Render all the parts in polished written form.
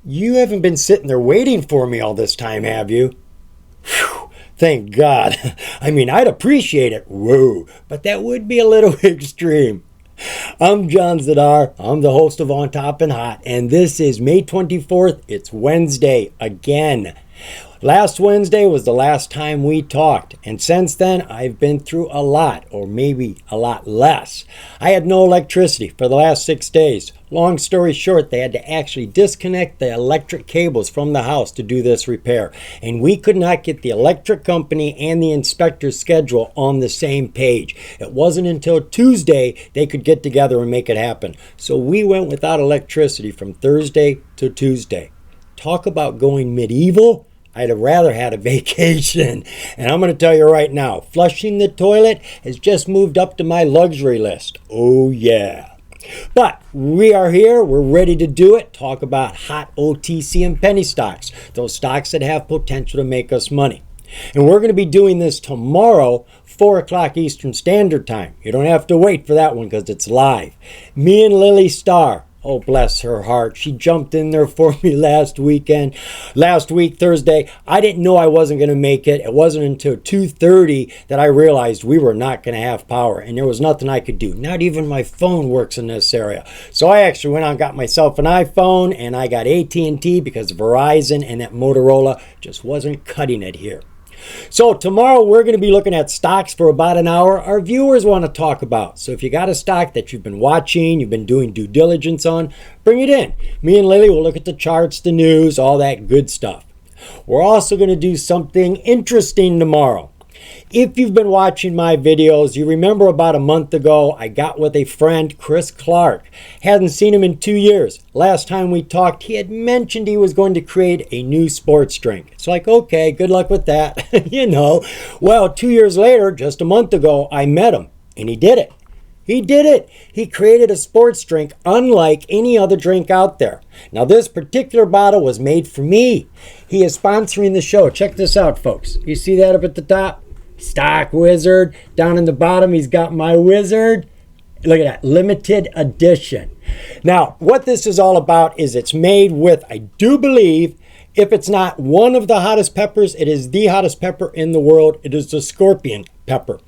You haven't been sitting there waiting for me all this time, have you? Phew, thank God. I mean, I'd appreciate it. Whoa, but that would be a little extreme. I'm John Zidar. I'm the host of On Top and Hot, and this is May 24th. It's Wednesday again. Last Wednesday was the last time we talked, and since then I've been through a lot, or maybe a lot less. I had no electricity for the last 6 days. Long story short, they had to actually disconnect the electric cables from the house to do this repair, and we could not get the electric company and the inspector's schedule on the same page. It wasn't until Tuesday they could get together and make it happen. So we went without electricity from Thursday to Tuesday. Talk about going medieval. I'd have rather had a vacation. And I'm going to tell you right now, flushing the toilet has just moved up to my luxury list. Oh yeah. But we are here. We're ready to do it. Talk about hot OTC and penny stocks. Those stocks that have potential to make us money. And we're going to be doing this tomorrow, 4 o'clock Eastern Standard Time. You don't have to wait for that one because it's live. Me and Lily Starr. Oh, bless her heart. She jumped in there for me last week, Thursday. I didn't know I wasn't going to make it. It wasn't until 2:30 that I realized we were not going to have power, and there was nothing I could do. Not even my phone works in this area. So I actually went out and got myself an iPhone, and I got AT&T because Verizon and that Motorola just wasn't cutting it here. So tomorrow we're going to be looking at stocks for about an hour our viewers want to talk about. So if you got a stock that you've been watching, you've been doing due diligence on, bring it in. Me and Lily will look at the charts, the news, all that good stuff. We're also going to do something interesting tomorrow. If you've been watching my videos, you remember about a month ago, I got with a friend, Chris Clark. Hadn't seen him in 2 years. Last time we talked, he had mentioned he was going to create a new sports drink. It's like, okay, good luck with that. Well, 2 years later, just a month ago, I met him, and he did it. He did it. He created a sports drink unlike any other drink out there. Now, this particular bottle was made for me. He is sponsoring the show. Check this out, folks. You see that up at the top? StockWizard. Down in the bottom, he's got my wizard. Look at that, limited edition. Now, what this is all about is it's made with, I do believe, if it's not one of the hottest peppers, it is the hottest pepper in the world. It is the scorpion pepper.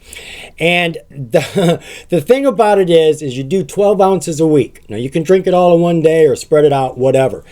And the thing about it is you do 12 ounces a week. Now, you can drink it all in one day or spread it out, whatever.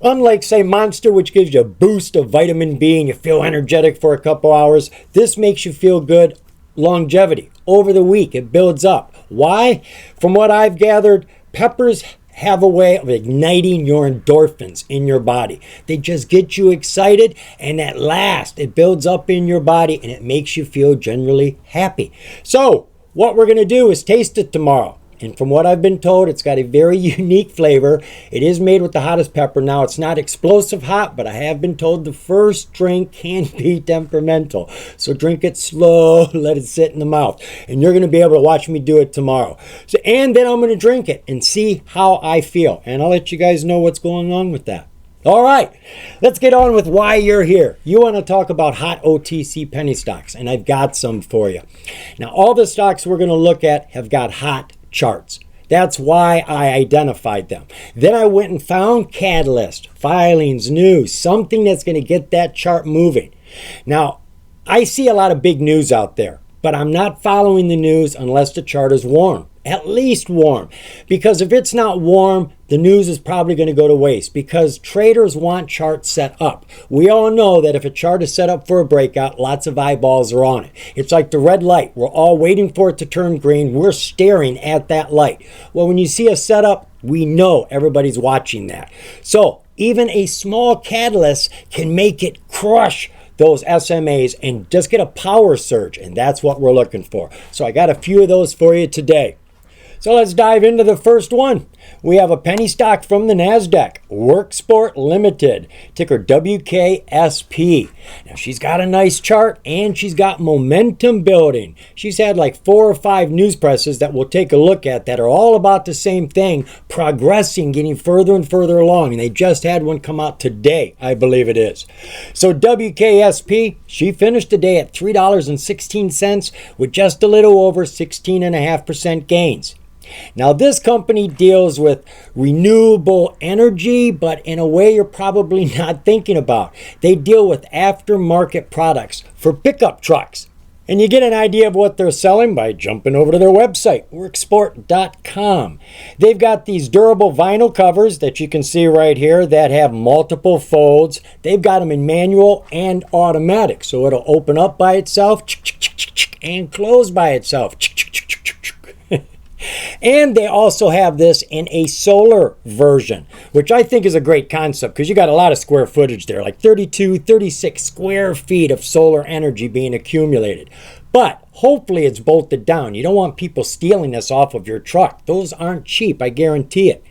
Unlike, say, Monster, which gives you a boost of vitamin B and you feel energetic for a couple hours, this makes you feel good longevity. Over the week, it builds up. Why? From what I've gathered, peppers have a way of igniting your endorphins in your body. They just get you excited, and at last, it builds up in your body, and it makes you feel generally happy. So, what we're going to do is taste it tomorrow. And from what I've been told, it's got a very unique flavor. It is made with the hottest pepper. Now, it's not explosive hot, but I have been told the first drink can be temperamental. So drink it slow, let it sit in the mouth. And you're going to be able to watch me do it tomorrow. And then I'm going to drink it and see how I feel. And I'll let you guys know what's going on with that. All right, let's get on with why you're here. You want to talk about hot OTC penny stocks, and I've got some for you. Now, all the stocks we're going to look at have got hot charts. That's why I identified them. Then I went and found catalyst, filings, news, something that's going to get that chart moving. Now, I see a lot of big news out there, but I'm not following the news unless the chart is warm. At least warm. Because if it's not warm, the news is probably going to go to waste because traders want charts set up. We all know that if a chart is set up for a breakout, lots of eyeballs are on it. It's like the red light. We're all waiting for it to turn green. We're staring at that light. Well, when you see a setup, we know everybody's watching that. So even a small catalyst can make it crush those SMAs and just get a power surge, and that's what we're looking for. So I got a few of those for you today. So let's dive into the first one. We have a penny stock from the NASDAQ, Worksport Limited, ticker WKSP. Now she's got a nice chart and she's got momentum building. She's had like 4 or 5 news presses that we'll take a look at that are all about the same thing, progressing, getting further and further along. And they just had one come out today, I believe it is. So WKSP, she finished today at $3.16 with just a little over 16.5% gains. Now, this company deals with renewable energy, but in a way you're probably not thinking about. They deal with aftermarket products for pickup trucks. And you get an idea of what they're selling by jumping over to their website, worksport.com. They've got these durable vinyl covers that you can see right here that have multiple folds. They've got them in manual and automatic, so it'll open up by itself and close by itself. And they also have this in a solar version, which I think is a great concept because you got a lot of square footage there, like 32, 36 square feet of solar energy being accumulated. But hopefully it's bolted down. You don't want people stealing this off of your truck. Those aren't cheap, I guarantee it.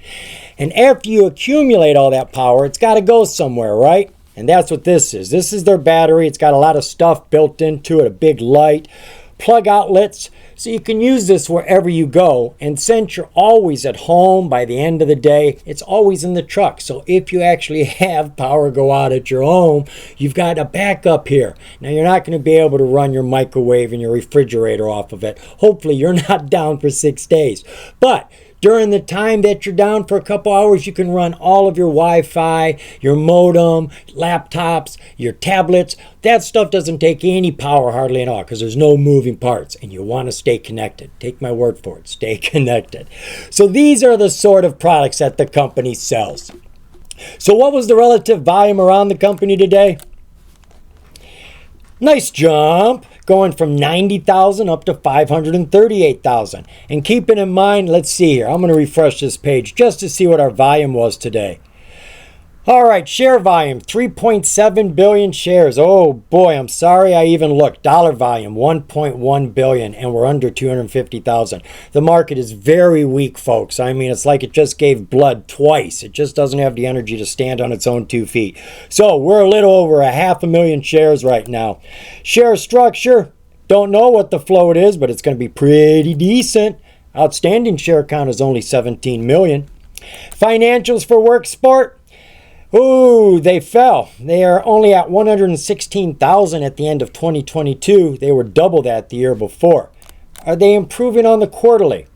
And after you accumulate all that power, it's got to go somewhere, right? And that's what this is. This is their battery. It's got a lot of stuff built into it, a big light, plug outlets, so you can use this wherever you go. And since you're always at home by the end of the day, it's always in the truck. So if you actually have power go out at your home, you've got a backup here. Now, you're not going to be able to run your microwave and your refrigerator off of it. Hopefully you're not down for 6 days. But during the time that you're down for a couple hours, you can run all of your Wi-Fi, your modem, laptops, your tablets. That stuff doesn't take any power hardly at all because there's no moving parts and you want to stay connected. Take my word for it, stay connected. So these are the sort of products that the company sells. So what was the relative volume around the company today? Nice jump, going from 90,000 up to 538,000. And keeping in mind, let's see here, I'm going to refresh this page just to see what our volume was today. All right, share volume, 3.7 billion shares. Oh boy, I'm sorry I even looked. Dollar volume, 1.1 billion, and we're under 250,000. The market is very weak, folks. I mean, it's like it just gave blood twice. It just doesn't have the energy to stand on its own 2 feet. So we're a little over 500,000 shares right now. Share structure, don't know what the float is, but it's going to be pretty decent. Outstanding share count is only 17 million. Financials for WorkSport. Ooh, they fell. They are only at 116,000 at the end of 2022. They were double that the year before. Are they improving on the quarterly?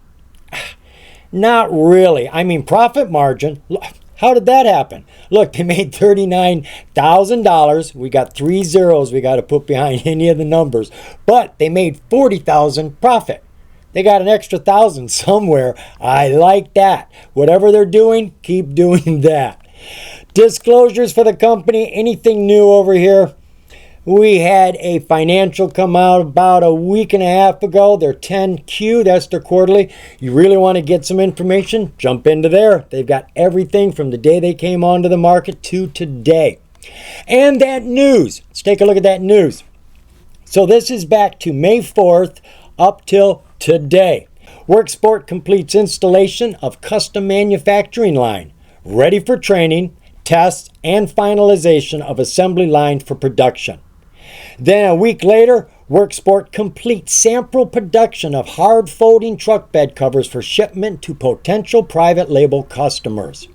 Not really. I mean, profit margin. How did that happen? Look, they made $39,000. We got 3 zeros we got to put behind any of the numbers. But they made $40,000 profit. They got an extra 1,000 somewhere. I like that. Whatever they're doing, keep doing that. Disclosures for the company, anything new over here? We had a financial come out about a week and a half ago. Their 10Q, that's their quarterly. You really want to get some information? Jump into there. They've got everything from the day they came onto the market to today. And that news. Let's take a look at that news. So this is back to May 4th up till today. WorkSport completes installation of custom manufacturing line. Ready for training, tests, and finalization of assembly line for production. Then a week later, WorkSport completes sample production of hard folding truck bed covers for shipment to potential private label customers.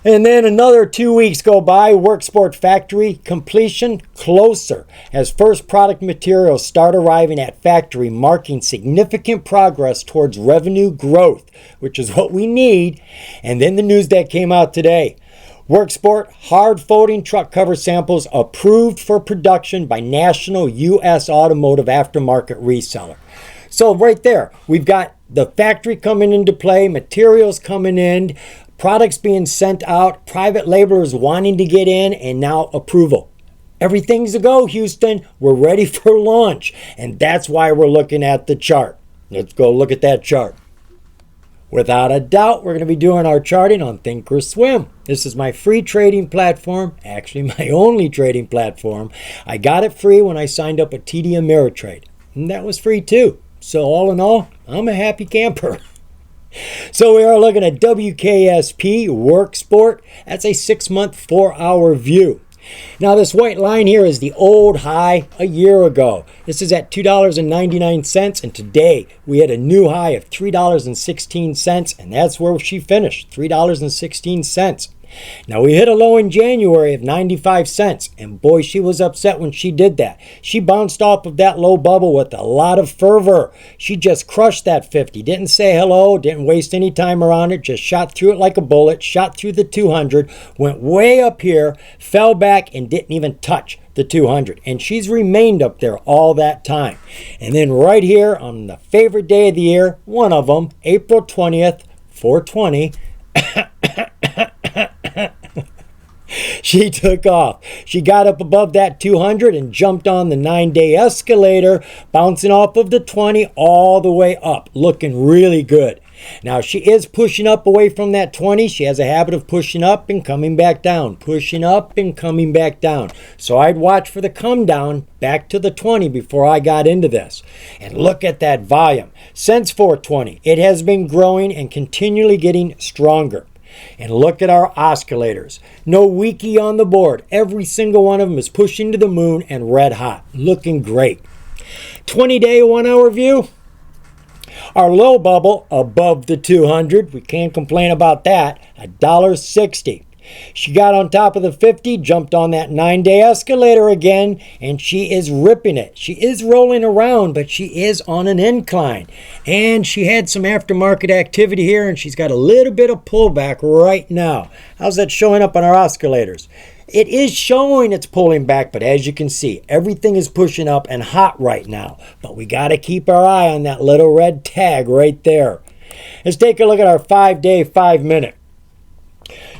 And then another 2 weeks go by, WorkSport factory completion closer as first product materials start arriving at factory, marking significant progress towards revenue growth, which is what we need. And then the news that came out today. WorkSport hard folding truck cover samples approved for production by National U.S. Automotive Aftermarket Reseller. So right there, we've got the factory coming into play, materials coming in, products being sent out, private laborers wanting to get in, and now approval. Everything's a go, Houston. We're ready for launch. And that's why we're looking at the chart. Let's go look at that chart. Without a doubt, we're going to be doing our charting on Thinkorswim. This is my free trading platform, actually my only trading platform. I got it free when I signed up with TD Ameritrade, and that was free too. So all in all, I'm a happy camper. So we are looking at WKSP WorkSport. That's a 6-month, 4-hour view. Now this white line here is the old high a year ago. This is at $2.99, and today we had a new high of $3.16, and that's where she finished, $3.16. Now, we hit a low in January of 95 cents, and boy, she was upset when she did that. She bounced off of that low bubble with a lot of fervor. She just crushed that 50. Didn't say hello, didn't waste any time around it, just shot through it like a bullet, shot through the 200, went way up here, fell back, and didn't even touch the 200. And she's remained up there all that time. And then right here on the favorite day of the year, one of them, April 20th, 420, she took off. She got up above that 200 and jumped on the 9-day escalator, bouncing off of the 20 all the way up, looking really good. Now, she is pushing up away from that 20. She has a habit of pushing up and coming back down, pushing up and coming back down. So I'd watch for the come down back to the 20 before I got into this. And look at that volume. Since 420, it has been growing and continually getting stronger. And look at our oscillators. No weakie on the board. Every single one of them is pushing to the moon and red hot. Looking great. 20-day 1 hour view. Our low bubble above the 200. We can't complain about that. $1.60. She got on top of the 50, jumped on that 9-day escalator again, and she is ripping it. She is rolling around, but she is on an incline. And she had some aftermarket activity here, and she's got a little bit of pullback right now. How's that showing up on our oscillators? It is showing it's pulling back, but as you can see, everything is pushing up and hot right now. But we got to keep our eye on that little red tag right there. Let's take a look at our 5-day, 5-minute.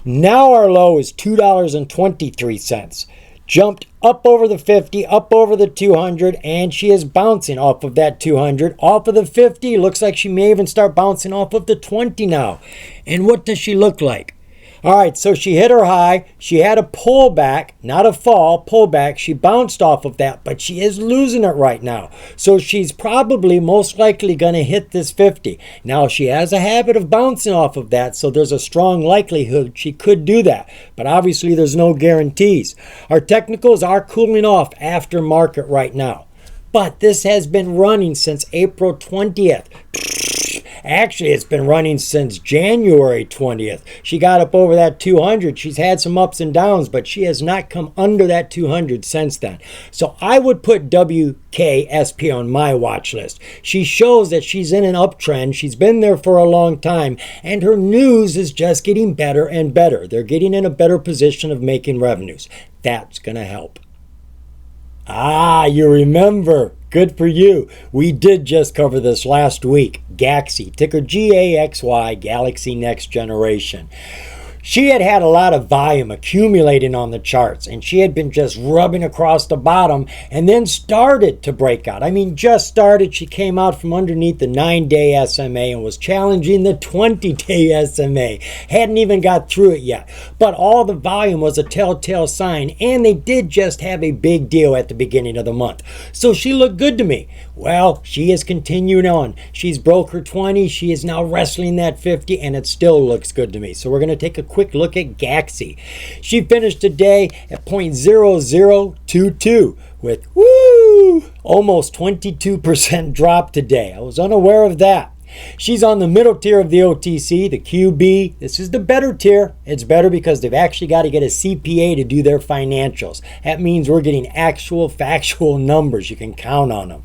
Now our low is $2.23. Jumped up over the 50, up over the 200, and she is bouncing off of that 200, off of the 50. Looks like she may even start bouncing off of the 20 now. And what does she look like? All right, so she hit her high. She had a pullback, not a fall, pullback. She bounced off of that, but she is losing it right now. So she's probably most likely going to hit this 50. Now, she has a habit of bouncing off of that, so there's a strong likelihood she could do that. But obviously, there's no guarantees. Our technicals are cooling off after market right now. But this has been running since April 20th. Actually, it's been running since January 20th. She got up over that 200. She's had some ups and downs, but she has not come under that 200 since then. So I would put WKSP on my watch list. She shows that she's in an uptrend. She's been there for a long time, and her news is just getting better and better. They're getting in a better position of making revenues. That's going to help. You remember. Good for you. We did just cover this last week. GAXY, ticker GAXY, Galaxy Next Generation. She had had a lot of volume accumulating on the charts, and she had been just rubbing across the bottom and then started to break out. I mean, just started. She came out from underneath the 9-day SMA and was challenging the 20-day SMA. Hadn't even got through it yet. But all the volume was a telltale sign, and they did just have a big deal at the beginning of the month. So she looked good to me. Well, she is continuing on. She's broke her 20. She is now wrestling that 50, and it still looks good to me. So we're going to take a quick look at GAXY. She finished today at 0.0022 with almost 22% drop today. I was unaware of that. She's on the middle tier of the OTC, the QB. This is the better tier. It's better because they've actually got to get a CPA to do their financials. That means we're getting actual factual numbers. You can count on them.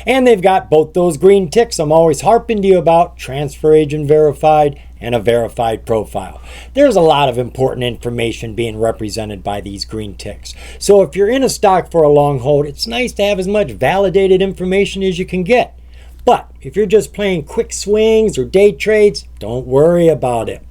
And they've got both those green ticks I'm always harping to you about, transfer agent verified and a verified profile. There's a lot of important information being represented by these green ticks. So if you're in a stock for a long hold, it's nice to have as much validated information as you can get. But if you're just playing quick swings or day trades, don't worry about it.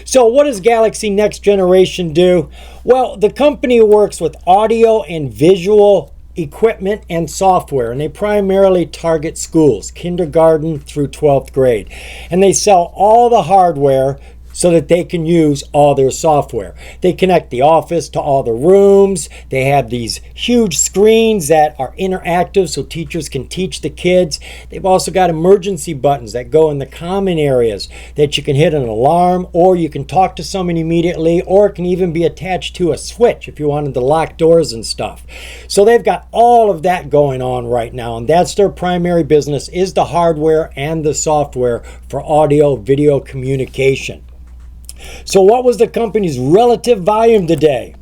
So what does Galaxy Next Generation do? Well, the company works with audio and visual equipment and software, and they primarily target schools, kindergarten through 12th grade. And they sell all the hardware so that they can use all their software. They connect the office to all the rooms. They have these huge screens that are interactive so teachers can teach the kids. They've also got emergency buttons that go in the common areas that you can hit an alarm, or you can talk to someone immediately, or it can even be attached to a switch if you wanted to lock doors and stuff. So they've got all of that going on right now, and that's their primary business, is the hardware and the software for audio video communication. So what was the company's relative volume today?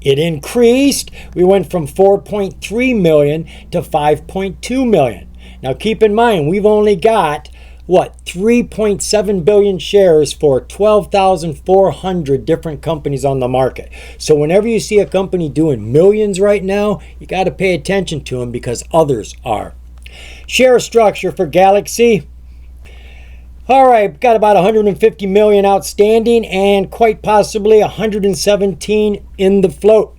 It increased. We went from 4.3 million to 5.2 million. Now keep in mind, we've only got, 3.7 billion shares for 12,400 different companies on the market. So whenever you see a company doing millions right now, you got to pay attention to them because others are. Share structure for GAXY. All right, got about 150 million outstanding and quite possibly 117 in the float.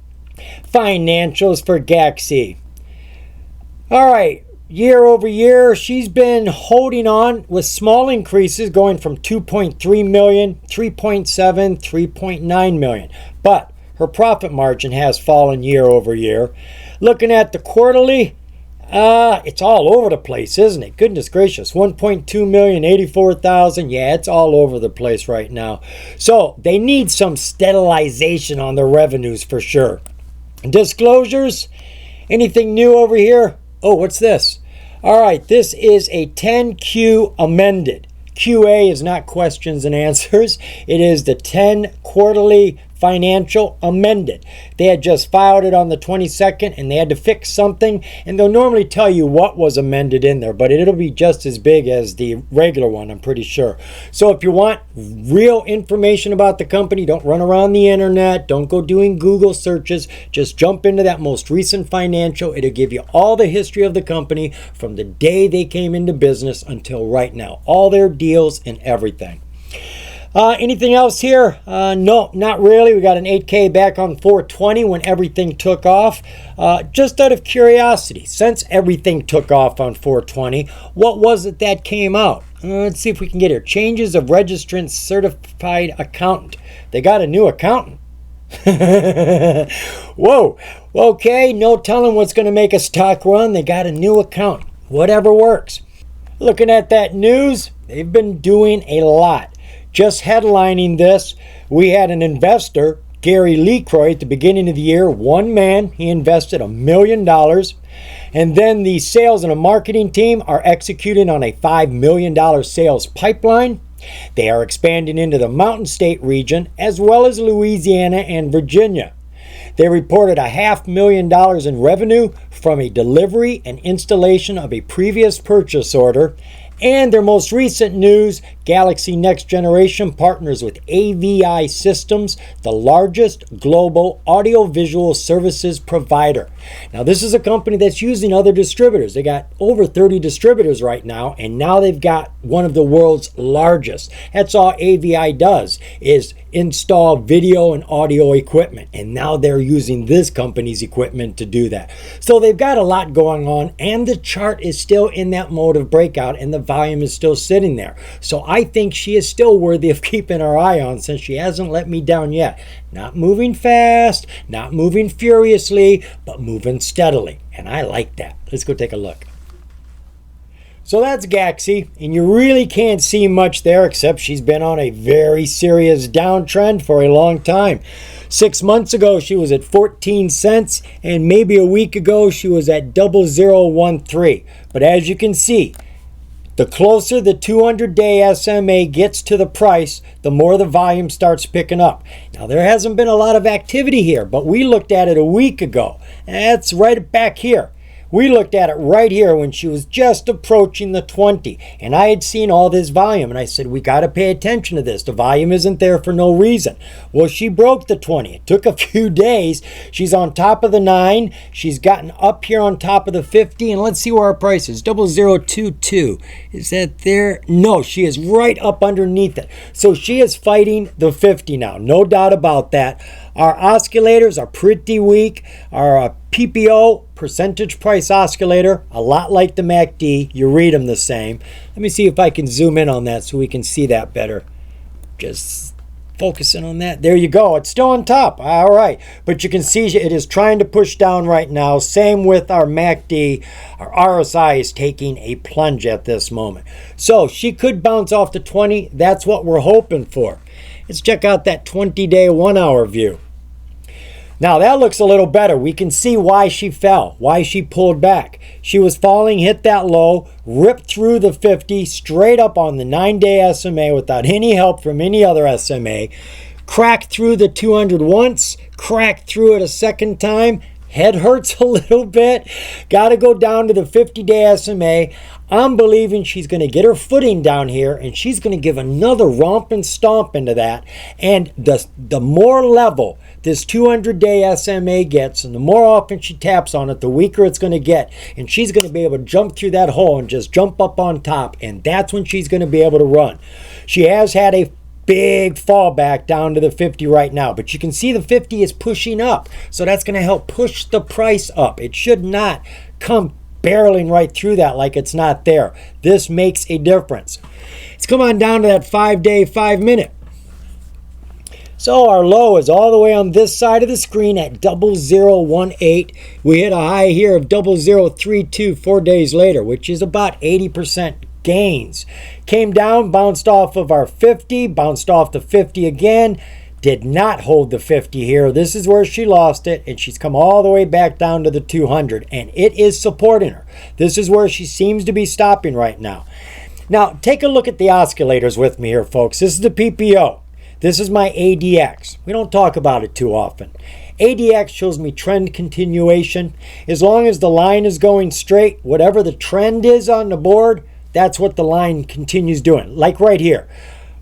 Financials for GAXY. All right, year over year, she's been holding on with small increases going from 2.3 million, 3.7, 3.9 million. But her profit margin has fallen year over year. Looking at the quarterly, it's all over the place, isn't it? Goodness gracious, 1.2 million, 84,000. Yeah, it's all over the place right now. So they need some sterilization on their revenues for sure. Disclosures, anything new over here? Oh, what's this? All right, this is a 10Q amended. QA is not questions and answers. It is the 10 quarterly financial amended. They had just filed it on the 22nd and they had to fix something, and they'll normally tell you what was amended in there, but it'll be just as big as the regular one, I'm pretty sure. So if you want real information about the company, don't run around the internet, don't go doing Google searches, just jump into that most recent financial. It'll give you all the history of the company from the day they came into business until right now, all their deals and everything. Anything else here? No, not really. We got an 8K back on 420 when everything took off. Just out of curiosity, since everything took off on 420, what was it that came out? Let's see if we can get here. Changes of registrant certified accountant. They got a new accountant. Whoa. Okay, no telling what's going to make a stock run. They got a new accountant. Whatever works. Looking at that news, they've been doing a lot. Just headlining this, we had an investor, Gary Lecroy, at the beginning of the year, one man, he invested $1 million. And then the sales and a marketing team are executing on a $5 million sales pipeline. They are expanding into the Mountain State region as well as Louisiana and Virginia. They reported $500,000 in revenue from a delivery and installation of a previous purchase order. And their most recent news, GAXY Next Generation partners with AVI Systems, the largest global audiovisual services provider. Now, this is a company that's using other distributors. They got over 30 distributors right now, and now they've got one of the world's largest. That's all AVI does, is install video and audio equipment. And now they're using this company's equipment to do that. So they've got a lot going on, and the chart is still in that mode of breakout, and the volume is still sitting there. So I think she is still worthy of keeping our eye on, since she hasn't let me down yet. Not moving fast, not moving furiously, but moving steadily. And I like that. Let's go take a look. So that's GAXY, and you really can't see much there except she's been on a very serious downtrend for a long time. 6 months ago, she was at 14 cents, and maybe a week ago, she was at 0013. But as you can see, the closer the 200-day SMA gets to the price, the more the volume starts picking up. Now, there hasn't been a lot of activity here, but we looked at it a week ago. That's right back here. We looked at it right here when she was just approaching the 20, and I had seen all this volume, and I said, we got to pay attention to this. The volume isn't there for no reason. Well, she broke the 20. It took a few days. She's on top of the 9. She's gotten up here on top of the 50, and let's see where our price is. 0022. Is that there? No, she is right up underneath it. So she is fighting the 50 now, no doubt about that. Our oscillators are pretty weak. Our PPO, percentage price oscillator, a lot like the MACD. You read them the same. Let me see if I can zoom in on that so we can see that better. Just focusing on that. There you go. It's still on top. All right. But you can see it is trying to push down right now. Same with our MACD. Our RSI is taking a plunge at this moment. So she could bounce off the 20. That's what we're hoping for. Let's check out that 20-day 1 hour view. Now that looks a little better. We can see why she fell, why she pulled back. She was falling, hit that low, ripped through the 50, straight up on the 9-day SMA without any help from any other SMA, cracked through the 200 once, cracked through it a second time. Head hurts a little bit. Got to go down to the 50-day SMA. I'm believing she's going to get her footing down here, and she's going to give another romp and stomp into that. And the more level this 200-day SMA gets, and the more often she taps on it, the weaker it's going to get. And she's going to be able to jump through that hole and just jump up on top. And that's when she's going to be able to run. She has had a big fallback down to the 50 right now, but you can see the 50 is pushing up, so that's going to help push the price up. It should not come barreling right through that like it's not there. This makes a difference. Let's come on down to that 5-day 5-minute. So our low is all the way on this side of the screen at 0018. We hit a high here of 0032 4 days later, which is about 80% gains. Came down, bounced off of our 50, bounced off the 50 again, did not hold the 50 here. This is where she lost it, and she's come all the way back down to the 200, and it is supporting her. This is where she seems to be stopping right now. Now, take a look at the oscillators with me here, folks. This is the PPO. This is my ADX. We don't talk about it too often. ADX shows me trend continuation. As long as the line is going straight, whatever the trend is on the board, that's what the line continues doing. Like right here.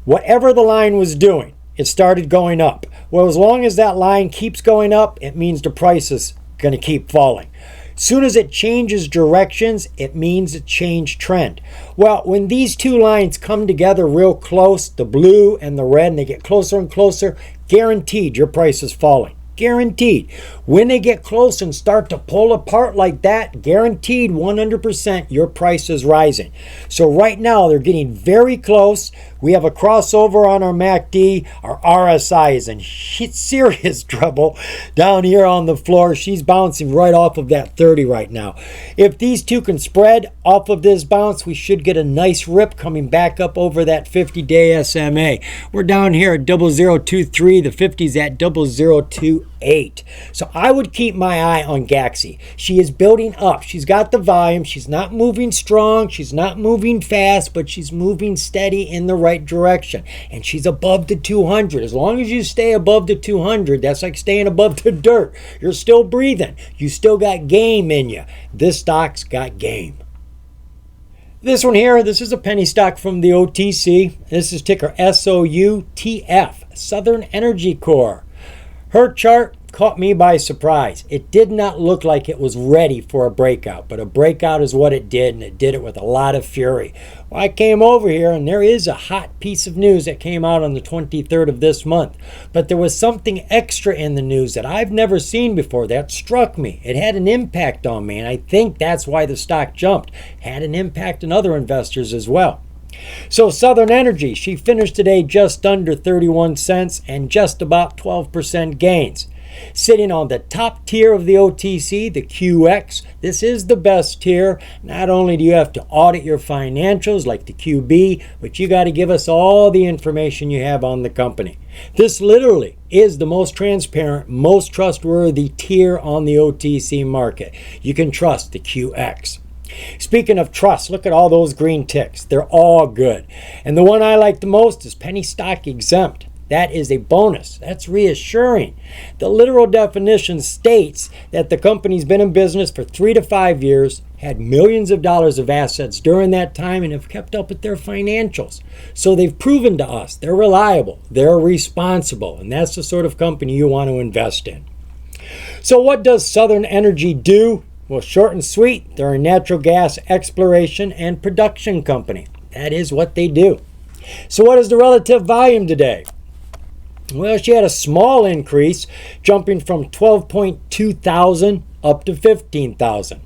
Whatever the line was doing, it started going up. Well, as long as that line keeps going up, it means the price is going to keep falling. As soon as it changes directions, it means a change trend. Well, when these two lines come together real close, the blue and the red, and they get closer and closer, guaranteed your price is falling. Guaranteed. When they get close and start to pull apart like that, guaranteed 100% your price is rising. So right now they're getting very close. We have a crossover on our MACD. Our RSI is in serious trouble down here on the floor. She's bouncing right off of that 30 right now. If these two can spread off of this bounce, we should get a nice rip coming back up over that 50-day SMA. We're down here at 0023. The 50's at 0028. So I would keep my eye on GAXY. She is building up. She's got the volume. She's not moving strong. She's not moving fast, but she's moving steady in the right direction. And she's above the 200. As long as you stay above the 200, that's like staying above the dirt. You're still breathing. You still got game in you. This stock's got game. This one here, this is a penny stock from the OTC. This is ticker SOUTF, Southern Energy Corp. Her chart caught me by surprise. It did not look like it was ready for a breakout, but a breakout is what it did, and it did it with a lot of fury. Well, I came over here, and there is a hot piece of news that came out on the 23rd of this month, but there was something extra in the news that I've never seen before that struck me. It had an impact on me, and I think that's why the stock jumped. It had an impact on other investors as well. So Southern Energy, she finished today just under 31 cents and just about 12% gains. Sitting on the top tier of the OTC, the QX, this is the best tier. Not only do you have to audit your financials like the QB, but you got to give us all the information you have on the company. This literally is the most transparent, most trustworthy tier on the OTC market. You can trust the QX. Speaking of trust, look at all those green ticks. They're all good. And the one I like the most is penny stock exempt. That is a bonus. That's reassuring. The literal definition states that the company's been in business for 3 to 5 years, had millions of dollars of assets during that time, and have kept up with their financials. So they've proven to us they're reliable, they're responsible, and that's the sort of company you want to invest in. So what does Southern Energy do? Well, short and sweet, they're a natural gas exploration and production company. That is what they do. So what is the relative volume today? Well, she had a small increase, jumping from 12.2 thousand up to 15,000.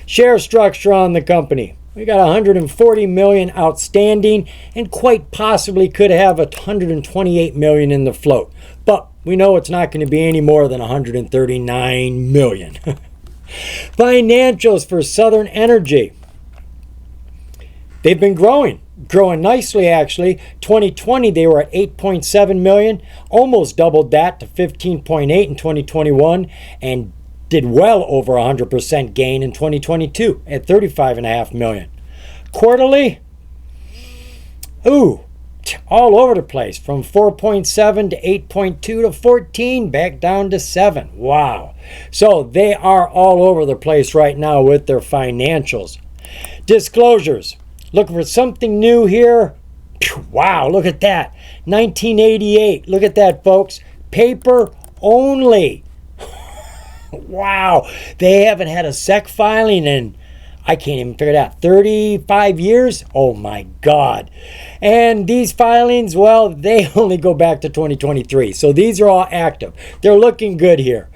Share structure on the company. We got 140 million outstanding and quite possibly could have 128 million in the float. But we know it's not going to be any more than 139 million. Financials for Southern Energy. They've been growing. growing nicely actually. 2020 they were at 8.7 million, almost doubled that to 15.8 in 2021, and did well over 100% gain in 2022 at 35.5 million. Quarterly, all over the place, from 4.7 to 8.2 to 14, back down to 7. Wow. So they are all over the place right now with their financials. Disclosures. Looking for something new here. Wow, look at that. 1988. Look at that, folks. Paper only. Wow. They haven't had a SEC filing in, I can't even figure it out, 35 years? Oh my God. And these filings, well, they only go back to 2023. So these are all active. They're looking good here.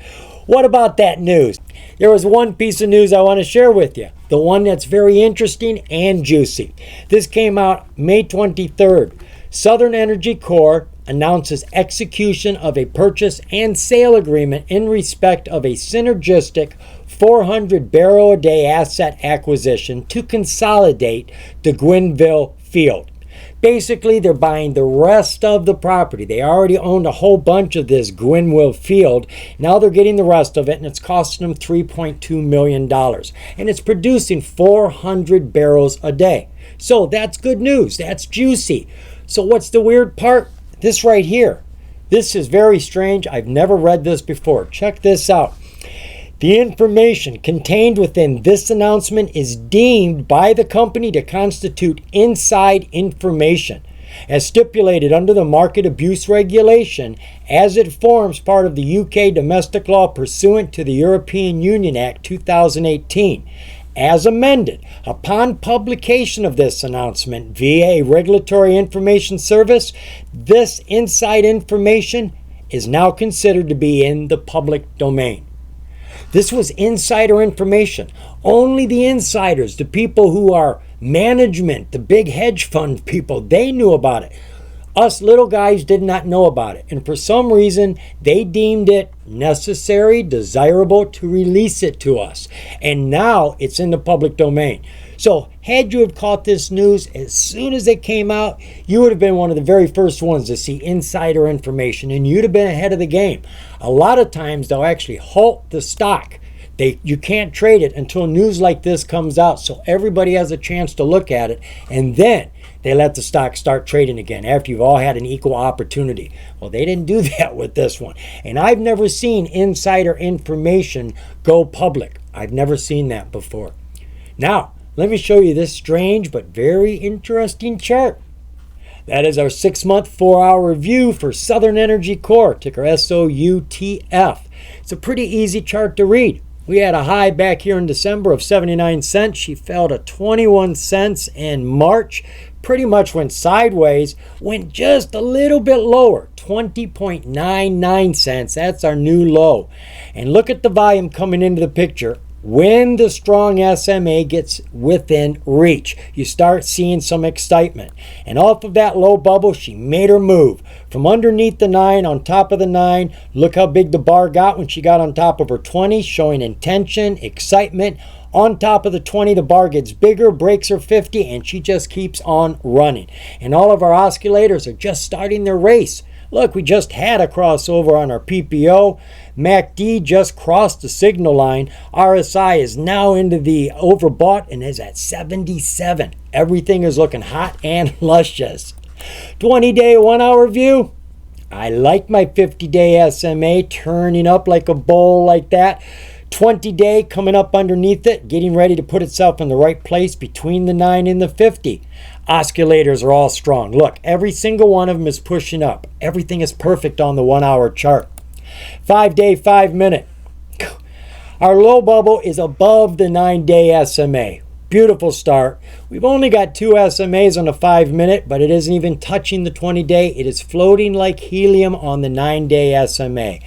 What about that news? There was one piece of news I want to share with you. The one that's very interesting and juicy. This came out May 23rd. Southern Energy Corp announces execution of a purchase and sale agreement in respect of a synergistic 400 barrel a day asset acquisition to consolidate the Gwinnville field. Basically, they're buying the rest of the property. They already owned a whole bunch of this Gwinnville field. Now they're getting the rest of it, and it's costing them $3.2 million. And it's producing 400 barrels a day. So that's good news. That's juicy. So what's the weird part? This right here. This is very strange. I've never read this before. Check this out. The information contained within this announcement is deemed by the company to constitute inside information, as stipulated under the market abuse regulation, as it forms part of the UK domestic law pursuant to the European Union Act 2018. As amended, upon publication of this announcement via a regulatory information service, this inside information is now considered to be in the public domain. This was insider information. Only the insiders, the people who are management, the big hedge fund people, they knew about it. Us little guys did not know about it. And for some reason, they deemed it necessary, desirable to release it to us. And now it's in the public domain. So had you have caught this news as soon as it came out, you would have been one of the very first ones to see insider information, and you'd have been ahead of the game. A lot of times they'll actually halt the stock. You can't trade it until news like this comes out, so everybody has a chance to look at it, and then they let the stock start trading again after you've all had an equal opportunity. Well, they didn't do that with this one. And I've never seen insider information go public. I've never seen that before. Now, let me show you this strange but very interesting chart. That is our 6-month, 4-hour review for Southern Energy Corp, ticker SOUTF. It's a pretty easy chart to read. We had a high back here in December of 79 cents. She fell to 21 cents in March. Pretty much went sideways, went just a little bit lower, 20.99 cents. That's our new low. And look at the volume coming into the picture. When the strong SMA gets within reach, you start seeing some excitement. And off of that low bubble, she made her move. From underneath the 9, on top of the 9, look how big the bar got when she got on top of her 20, showing intention, excitement. On top of the 20, the bar gets bigger, breaks her 50, and she just keeps on running. And all of our oscillators are just starting their race. Look, we just had a crossover on our PPO. MACD just crossed the signal line. RSI is now into the overbought and is at 77. Everything is looking hot and luscious. 20-day, 1-hour view. I like my 50-day SMA turning up like a bowl like that. 20-day coming up underneath it, getting ready to put itself in the right place between the 9 and the 50. Oscillators are all strong. Look, every single one of them is pushing up. Everything is perfect on the 1-hour chart. 5-day, 5-minute. Our low bubble is above the 9-day SMA. Beautiful start. We've only got 2 SMAs on the 5-minute, but it isn't even touching the 20-day. It is floating like helium on the 9-day SMA.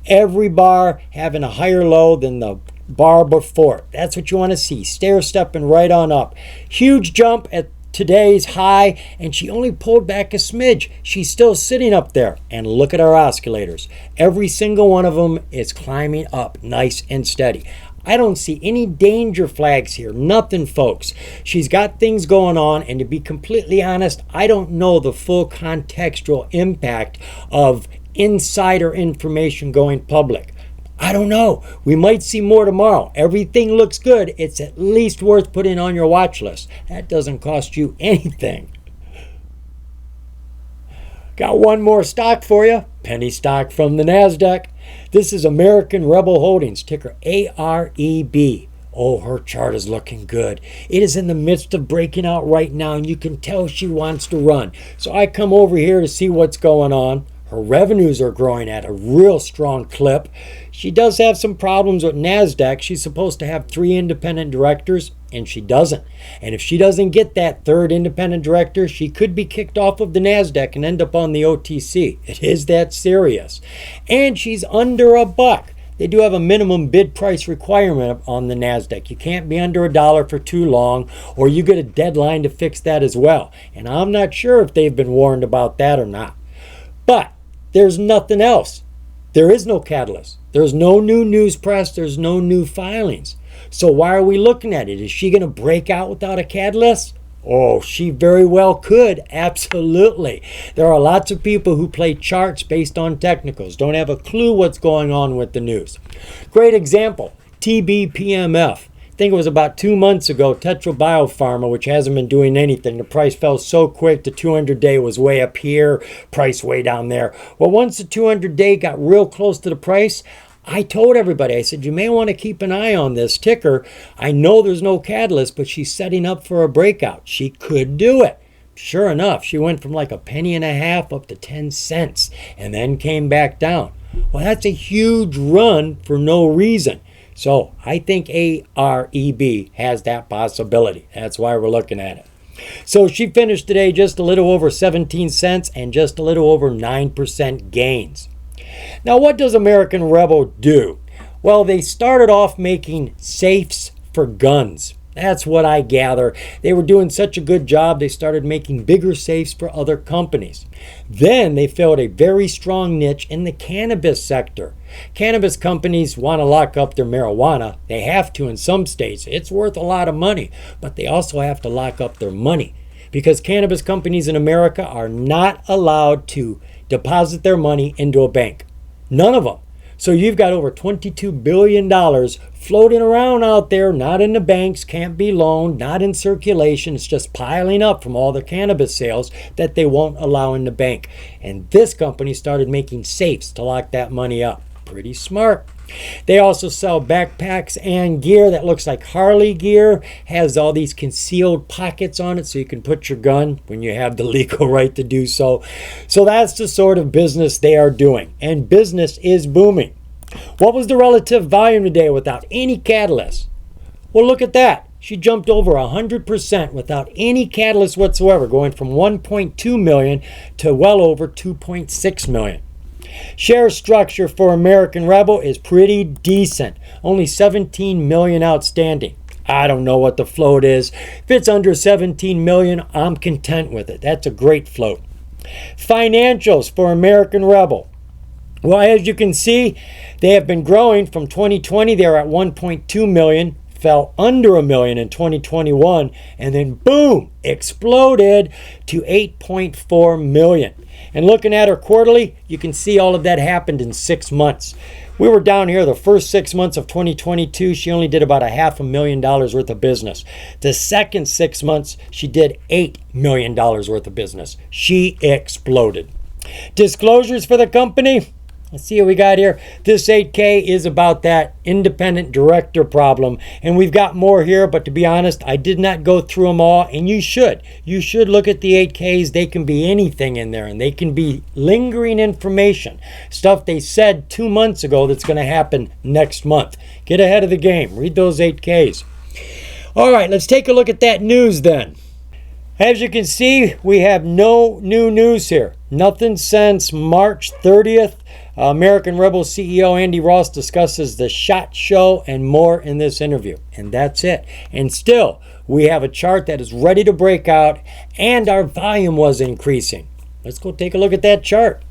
Every bar having a higher low than the bar before. That's what you want to see. Stair stepping right on up. Huge jump at today's high, and she only pulled back a smidge. She's still sitting up there. And look at our oscillators. Every single one of them is climbing up nice and steady. I don't see any danger flags here. Nothing, folks. She's got things going on, and to be completely honest, I don't know the full contextual impact of insider information going public. I don't know. We might see more tomorrow. Everything looks good. It's at least worth putting on your watch list. That doesn't cost you anything. Got one more stock for you. Penny stock from the NASDAQ. This is American Rebel Holdings, ticker AREB. Oh, her chart is looking good. It is in the midst of breaking out right now, and you can tell she wants to run. So I come over here to see what's going on. Her revenues are growing at a real strong clip. She does have some problems with NASDAQ. She's supposed to have 3 independent directors, and she doesn't. And if she doesn't get that 3rd independent director, she could be kicked off of the NASDAQ and end up on the OTC. It is that serious. And she's under $1. They do have a minimum bid price requirement on the NASDAQ. You can't be under $1 for too long, or you get a deadline to fix that as well. And I'm not sure if they've been warned about that or not. But there's nothing else. There is no catalyst. There's no new news press. There's no new filings. So why are we looking at it? Is she going to break out without a catalyst? Oh, she very well could. Absolutely. There are lots of people who play charts based on technicals, don't have a clue what's going on with the news. Great example, TBPMF. I think it was about 2 months ago, Tetra Biopharma, which hasn't been doing anything. The price fell so quick, the 200-day was way up here, price way down there. Well, once the 200-day got real close to the price, I told everybody, I said, you may want to keep an eye on this ticker. I know there's no catalyst, but she's setting up for a breakout. She could do it. Sure enough, she went from like a penny and a half up to 10 cents and then came back down. Well, that's a huge run for no reason. So I think AREB has that possibility. That's why we're looking at it. So she finished today just a little over 17 cents and just a little over 9% gains. Now, what does American Rebel do? Well, they started off making safes for guns. That's what I gather. They were doing such a good job, they started making bigger safes for other companies. Then they filled a very strong niche in the cannabis sector. Cannabis companies want to lock up their marijuana. They have to in some states. It's worth a lot of money, but they also have to lock up their money because cannabis companies in America are not allowed to deposit their money into a bank. None of them. So you've got over $22 billion floating around out there, not in the banks, can't be loaned, not in circulation. It's just piling up from all the cannabis sales that they won't allow in the bank. And this company started making safes to lock that money up. Pretty smart. They also sell backpacks and gear that looks like Harley gear, has all these concealed pockets on it so you can put your gun when you have the legal right to do so. So that's the sort of business they are doing, and business is booming. What was the relative volume today without any catalyst? Well, look at that. She jumped over 100% without any catalyst whatsoever, going from 1.2 million to well over 2.6 million. Share structure for American Rebel is pretty decent. Only 17 million outstanding. I don't know what the float is. If it's under 17 million, I'm content with it. That's a great float. Financials for American Rebel. Well, as you can see, they have been growing from 2020. They're at 1.2 million. Fell under a million in 2021, and then boom, exploded to 8.4 million. And looking at her quarterly, you can see all of that happened in 6 months. We were down here the first 6 months of 2022. She only did about $500,000 worth of business. The second 6 months, she did $8 million worth of business. She exploded. Disclosures for the company. Let's see what we got here. This 8K is about that independent director problem. And we've got more here, but to be honest, I did not go through them all. And you should. You should look at the 8Ks. They can be anything in there, and they can be lingering information. Stuff they said 2 months ago that's going to happen next month. Get ahead of the game. Read those 8Ks. All right, let's take a look at that news then. As you can see, we have no new news here. Nothing since March 30th. American Rebel CEO Andy Ross discusses the SHOT Show and more in this interview. And that's it. And still, we have a chart that is ready to break out, and our volume was increasing. Let's go take a look at that chart.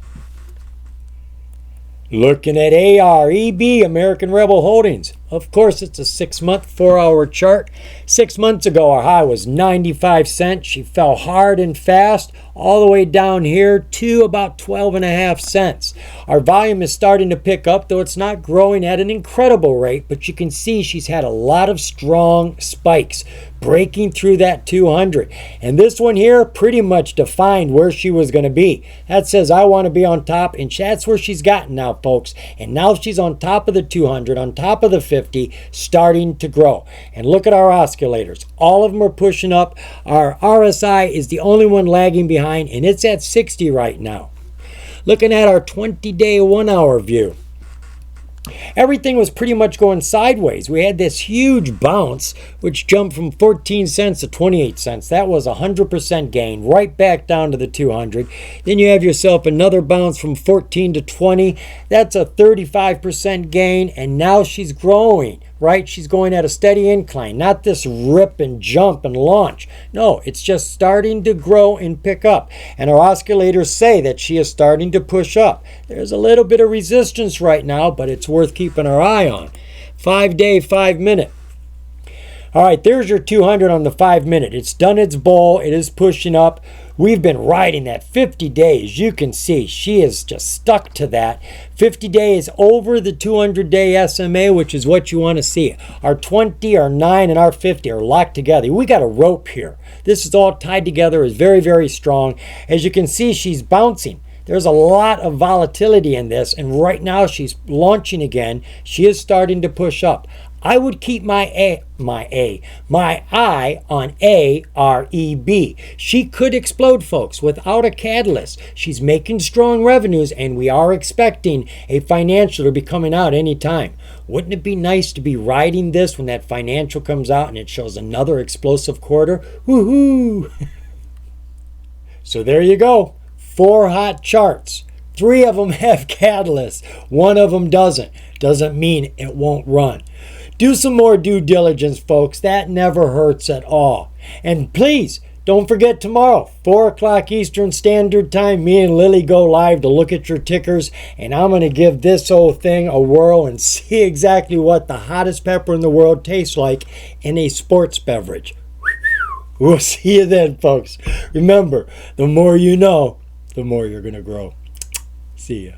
Looking at AREB, American Rebel Holdings. Of course, it's a 6-month, 4-hour chart. 6 months ago, our high was 95 cents. She fell hard and fast all the way down here to about 12.5 cents. Our volume is starting to pick up, though it's not growing at an incredible rate, but you can see she's had a lot of strong spikes breaking through that 200. And this one here pretty much defined where she was going to be. That says I want to be on top, and that's where she's gotten now, folks. And now she's on top of the 200, on top of the 50, starting to grow. And look at our oscillators. All of them are pushing up. Our RSI is the only one lagging behind, and it's at 60 right now. Looking at our 20-day 1-hour view, everything was pretty much going sideways. We had this huge bounce, which jumped from 14 cents to 28 cents. That was 100% gain, right back down to the 200. Then you have yourself another bounce from 14 to 20. That's a 35% gain, and now she's growing, right? She's going at a steady incline, not this rip and jump and launch. No, it's just starting to grow and pick up. And our oscillators say that she is starting to push up. There's a little bit of resistance right now, but it's worth keeping our eye on. 5-day, 5-minute. All right, there's your 200 on the 5-minute. It's done its bull. It is pushing up. We've been riding that 50 days. You can see she is just stuck to that. 50 days over the 200-day SMA, which is what you want to see. Our 20, our 9, and our 50 are locked together. We got a rope here. This is all tied together. It's very, very strong. As you can see, she's bouncing. There's a lot of volatility in this, and right now she's launching again. She is starting to push up. I would keep my eye on AREB. She could explode, folks, without a catalyst. She's making strong revenues, and we are expecting a financial to be coming out anytime. Wouldn't it be nice to be riding this when that financial comes out and it shows another explosive quarter? Woohoo! So there you go. 4 hot charts. 3 of them have catalysts. 1 of them doesn't. Doesn't mean it won't run. Do some more due diligence, folks. That never hurts at all. And please, don't forget tomorrow, 4 o'clock Eastern Standard Time, me and Lily go live to look at your tickers. And I'm going to give this whole thing a whirl and see exactly what the hottest pepper in the world tastes like in a sports beverage. We'll see you then, folks. Remember, the more you know, the more you're going to grow. See ya.